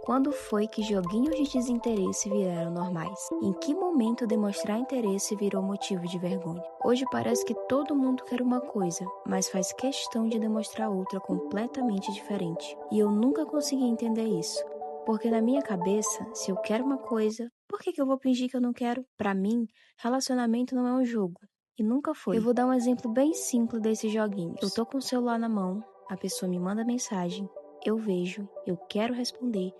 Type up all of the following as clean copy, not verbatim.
Quando foi que joguinhos de desinteresse viraram normais? Em que momento demonstrar interesse virou motivo de vergonha? Hoje parece que todo mundo quer uma coisa, mas faz questão de demonstrar outra completamente diferente. E eu nunca consegui entender isso. Porque na minha cabeça, se eu quero uma coisa, por que eu vou fingir que eu não quero? Pra mim, relacionamento não é um jogo. E nunca foi. Eu vou dar um exemplo bem simples desses joguinhos. Eu tô com o celular na mão, a pessoa me manda mensagem, eu vejo, eu quero responder,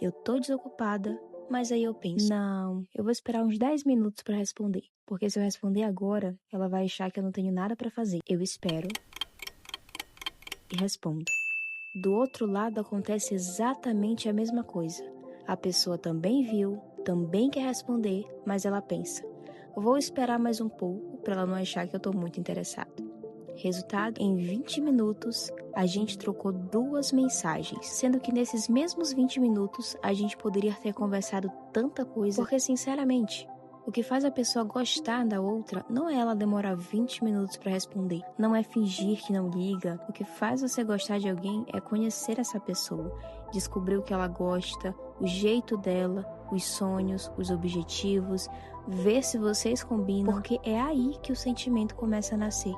eu tô desocupada, mas aí eu penso, não, eu vou esperar uns 10 minutos pra responder, porque se eu responder agora, ela vai achar que eu não tenho nada pra fazer. Eu espero e respondo. Do outro lado acontece exatamente a mesma coisa. A pessoa também viu, também quer responder, mas ela pensa, vou esperar mais um pouco pra ela não achar que eu tô muito interessado. Resultado, em 20 minutos, a gente trocou 2 mensagens, sendo que nesses mesmos 20 minutos a gente poderia ter conversado tanta coisa, porque sinceramente, o que faz a pessoa gostar da outra não é ela demorar 20 minutos para responder, não é fingir que não liga. O que faz você gostar de alguém é conhecer essa pessoa, descobrir o que ela gosta, o jeito dela, os sonhos, os objetivos, ver se vocês combinam, porque é aí que o sentimento começa a nascer.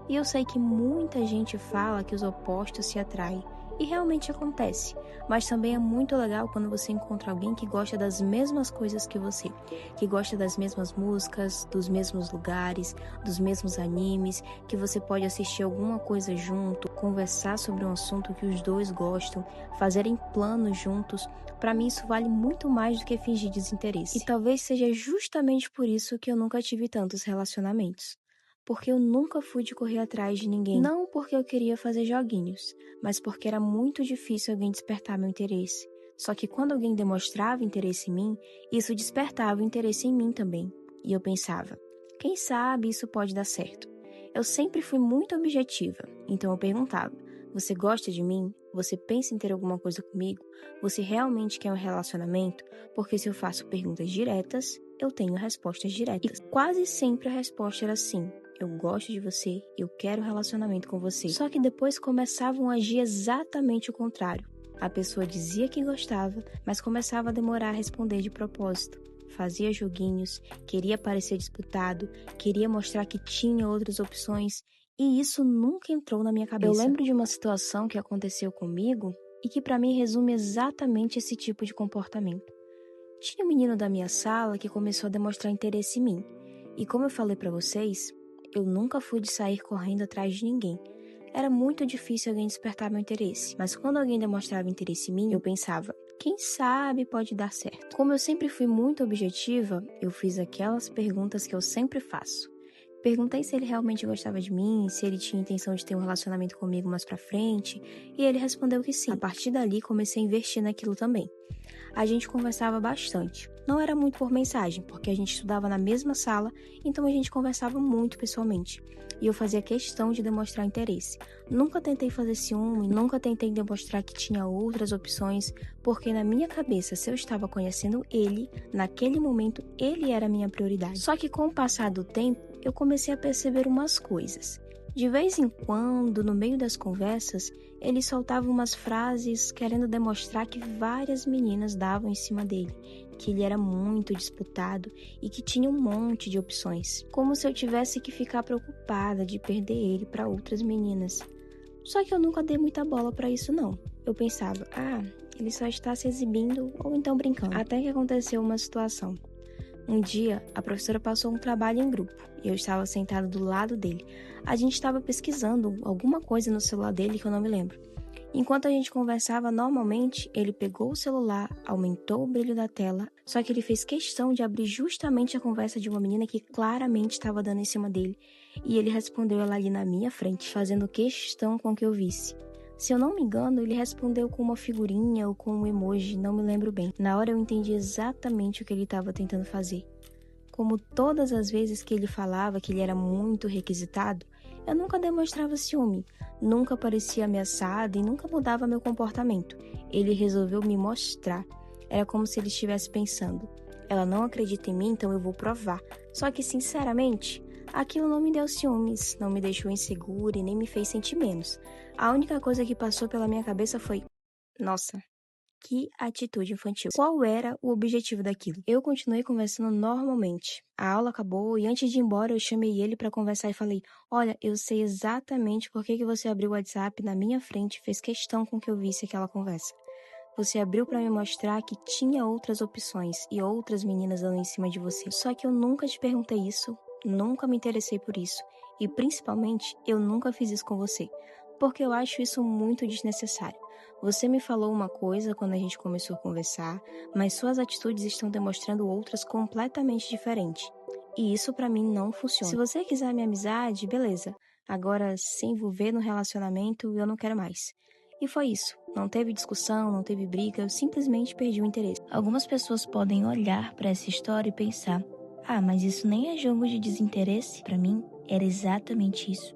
E eu sei que muita gente fala que os opostos se atraem, e realmente acontece, mas também é muito legal quando você encontra alguém que gosta das mesmas coisas que você, que gosta das mesmas músicas, dos mesmos lugares, dos mesmos animes, que você pode assistir alguma coisa junto, conversar sobre um assunto que os dois gostam, fazerem planos juntos. Para mim isso vale muito mais do que fingir desinteresse. E talvez seja justamente por isso que eu nunca tive tantos relacionamentos. Porque eu nunca fui de correr atrás de ninguém. Não porque eu queria fazer joguinhos, mas porque era muito difícil alguém despertar meu interesse. Só que quando alguém demonstrava interesse em mim, isso despertava o interesse em mim também. E eu pensava, quem sabe isso pode dar certo. Eu sempre fui muito objetiva, então eu perguntava, você gosta de mim? Você pensa em ter alguma coisa comigo? Você realmente quer um relacionamento? Porque se eu faço perguntas diretas, eu tenho respostas diretas. E quase sempre a resposta era sim. Eu gosto de você, eu quero relacionamento com você. Só que depois começavam a agir exatamente o contrário. A pessoa dizia que gostava, mas começava a demorar a responder de propósito. Fazia joguinhos, queria parecer disputado, queria mostrar que tinha outras opções, e isso nunca entrou na minha cabeça. Eu lembro de uma situação que aconteceu comigo e que para mim resume exatamente esse tipo de comportamento. Tinha um menino da minha sala que começou a demonstrar interesse em mim. E como eu falei para vocês, eu nunca fui de sair correndo atrás de ninguém. Era muito difícil alguém despertar meu interesse. Mas quando alguém demonstrava interesse em mim, eu pensava, quem sabe pode dar certo. Como eu sempre fui muito objetiva, eu fiz aquelas perguntas que eu sempre faço. Perguntei se ele realmente gostava de mim, se ele tinha intenção de ter um relacionamento comigo mais pra frente, e ele respondeu que sim. A partir dali, comecei a investir naquilo também. A gente conversava bastante. Não era muito por mensagem, porque a gente estudava na mesma sala, então a gente conversava muito pessoalmente. E eu fazia questão de demonstrar interesse. Nunca tentei fazer ciúme, nunca tentei demonstrar que tinha outras opções, porque na minha cabeça, se eu estava conhecendo ele, naquele momento ele era a minha prioridade. Só que com o passar do tempo, eu comecei a perceber umas coisas. De vez em quando, no meio das conversas, ele soltava umas frases querendo demonstrar que várias meninas davam em cima dele, que ele era muito disputado e que tinha um monte de opções, como se eu tivesse que ficar preocupada de perder ele para outras meninas. Só que eu nunca dei muita bola para isso não. Eu pensava, ele só está se exibindo ou então brincando. Até que aconteceu uma situação. Um dia, a professora passou um trabalho em grupo e eu estava sentada do lado dele. A gente estava pesquisando alguma coisa no celular dele que eu não me lembro. Enquanto a gente conversava normalmente, ele pegou o celular, aumentou o brilho da tela, só que ele fez questão de abrir justamente a conversa de uma menina que claramente estava dando em cima dele, e ele respondeu ela ali na minha frente, fazendo questão com que eu visse. Se eu não me engano, ele respondeu com uma figurinha ou com um emoji, não me lembro bem. Na hora eu entendi exatamente o que ele estava tentando fazer. Como todas as vezes que ele falava que ele era muito requisitado, eu nunca demonstrava ciúme, nunca parecia ameaçada e nunca mudava meu comportamento. Ele resolveu me mostrar. Era como se ele estivesse pensando, ela não acredita em mim, então eu vou provar. Só que, sinceramente, aquilo não me deu ciúmes, não me deixou insegura e nem me fez sentir menos. A única coisa que passou pela minha cabeça foi, nossa, Que atitude infantil. Qual era o objetivo daquilo? Eu continuei conversando normalmente. A aula acabou e antes de ir embora eu chamei ele para conversar e falei: olha, eu sei exatamente por que você abriu o WhatsApp na minha frente e fez questão com que eu visse aquela conversa. Você abriu para me mostrar que tinha outras opções e outras meninas dando em cima de você. Só que eu nunca te perguntei isso, nunca me interessei por isso. E principalmente, eu nunca fiz isso com você. Porque eu acho isso muito desnecessário. Você me falou uma coisa quando a gente começou a conversar, mas suas atitudes estão demonstrando outras completamente diferentes. E isso pra mim não funciona. Se você quiser minha amizade, beleza. Agora, se envolver no relacionamento, eu não quero mais. E foi isso. Não teve discussão, não teve briga, eu simplesmente perdi o interesse. Algumas pessoas podem olhar pra essa história e pensar: ah, mas isso nem é jogo de desinteresse? Pra mim, era exatamente isso.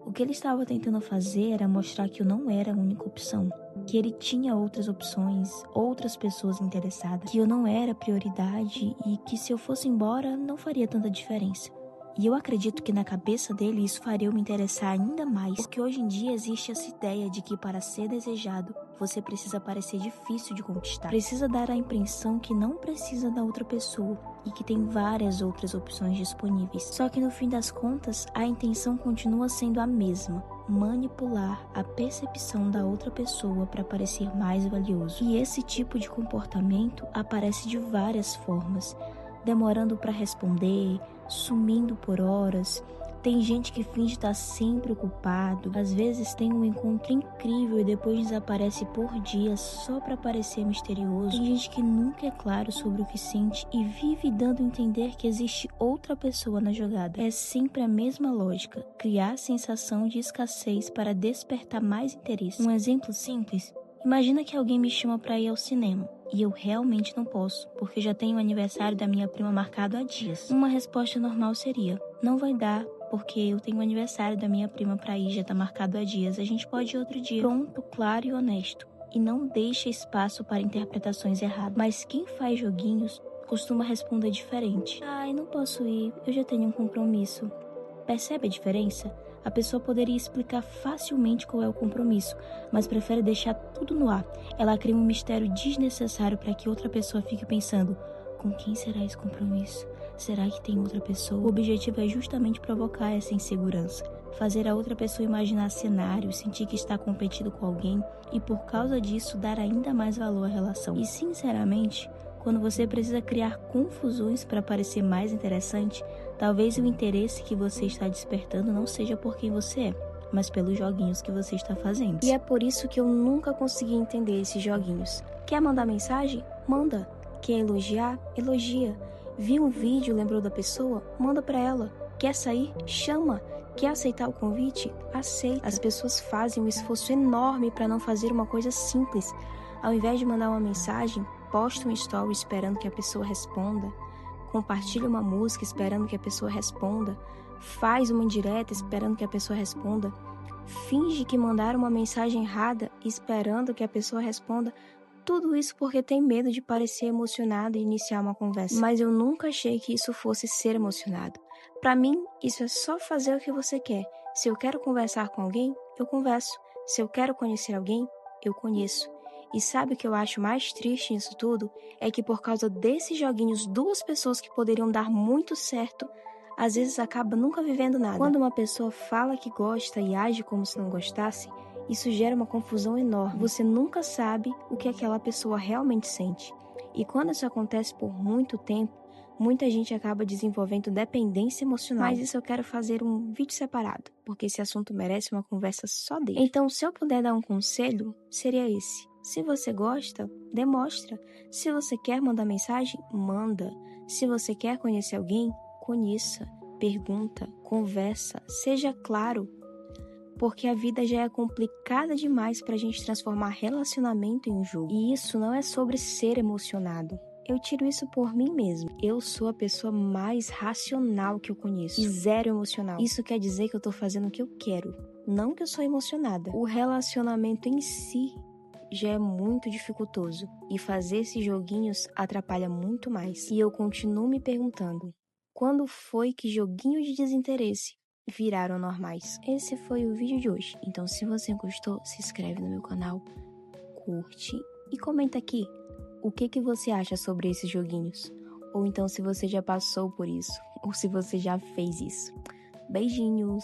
O que ele estava tentando fazer era mostrar que eu não era a única opção, que ele tinha outras opções, outras pessoas interessadas, que eu não era prioridade e que se eu fosse embora não faria tanta diferença. E eu acredito que na cabeça dele isso faria eu me interessar ainda mais, porque hoje em dia existe essa ideia de que para ser desejado, você precisa parecer difícil de conquistar. Precisa dar a impressão que não precisa da outra pessoa e que tem várias outras opções disponíveis. Só que no fim das contas, a intenção continua sendo a mesma: manipular a percepção da outra pessoa para parecer mais valioso. E esse tipo de comportamento aparece de várias formas, demorando para responder, sumindo por horas. Tem gente que finge estar sempre ocupado, às vezes tem um encontro incrível e depois desaparece por dias só para parecer misterioso. Tem gente que nunca é claro sobre o que sente e vive dando a entender que existe outra pessoa na jogada. É sempre a mesma lógica: criar sensação de escassez para despertar mais interesse. Um exemplo simples: imagina que alguém me chama para ir ao cinema e eu realmente não posso, porque já tenho o aniversário da minha prima marcado há dias. Uma resposta normal seria: não vai dar, porque eu tenho o aniversário da minha prima para ir, já tá marcado há dias, a gente pode ir outro dia. Pronto, claro e honesto. E não deixa espaço para interpretações erradas. Mas quem faz joguinhos costuma responder diferente: ai, não posso ir, eu já tenho um compromisso. Percebe a diferença? A pessoa poderia explicar facilmente qual é o compromisso, mas prefere deixar tudo no ar. Ela cria um mistério desnecessário para que outra pessoa fique pensando: com quem será esse compromisso? Será que tem outra pessoa? O objetivo é justamente provocar essa insegurança, fazer a outra pessoa imaginar cenários, sentir que está competindo com alguém e por causa disso dar ainda mais valor à relação. E sinceramente, quando você precisa criar confusões para parecer mais interessante, talvez o interesse que você está despertando não seja por quem você é, mas pelos joguinhos que você está fazendo. E é por isso que eu nunca consegui entender esses joguinhos. Quer mandar mensagem? Manda. Quer elogiar? Elogia. Viu um vídeo, lembrou da pessoa? Manda para ela. Quer sair? Chama. Quer aceitar o convite? Aceita. As pessoas fazem um esforço enorme para não fazer uma coisa simples. Ao invés de mandar uma mensagem, posta um story esperando que a pessoa responda, compartilha uma música esperando que a pessoa responda, faz uma indireta esperando que a pessoa responda, finge que mandaram uma mensagem errada esperando que a pessoa responda. Tudo isso porque tem medo de parecer emocionado e iniciar uma conversa. Mas eu nunca achei que isso fosse ser emocionado. Pra mim, isso é só fazer o que você quer. Se eu quero conversar com alguém, eu converso. Se eu quero conhecer alguém, eu conheço. E sabe o que eu acho mais triste nisso tudo? É que por causa desses joguinhos, duas pessoas que poderiam dar muito certo, às vezes acaba nunca vivendo nada. Quando uma pessoa fala que gosta e age como se não gostasse, isso gera uma confusão enorme. Você nunca sabe o que aquela pessoa realmente sente. E quando isso acontece por muito tempo, muita gente acaba desenvolvendo dependência emocional. Mas isso eu quero fazer um vídeo separado, porque esse assunto merece uma conversa só dele. Então, se eu puder dar um conselho, seria esse: se você gosta, demonstra. Se você quer mandar mensagem, manda. Se você quer conhecer alguém, conheça. Pergunta, conversa, seja claro. Porque a vida já é complicada demais pra gente transformar relacionamento em um jogo. E isso não é sobre ser emocionado. Eu tiro isso por mim mesmo. Eu sou a pessoa mais racional que eu conheço. E zero emocional. Isso quer dizer que eu tô fazendo o que eu quero, não que eu sou emocionada. O relacionamento em si já é muito dificultoso. E fazer esses joguinhos atrapalha muito mais. E eu continuo me perguntando: quando foi que joguinhos de desinteresse viraram normais? Esse foi o vídeo de hoje. Então, se você gostou, se inscreve no meu canal, curte E comenta aqui o que você acha sobre esses joguinhos. Ou então se você já passou por isso, ou se você já fez isso. Beijinhos!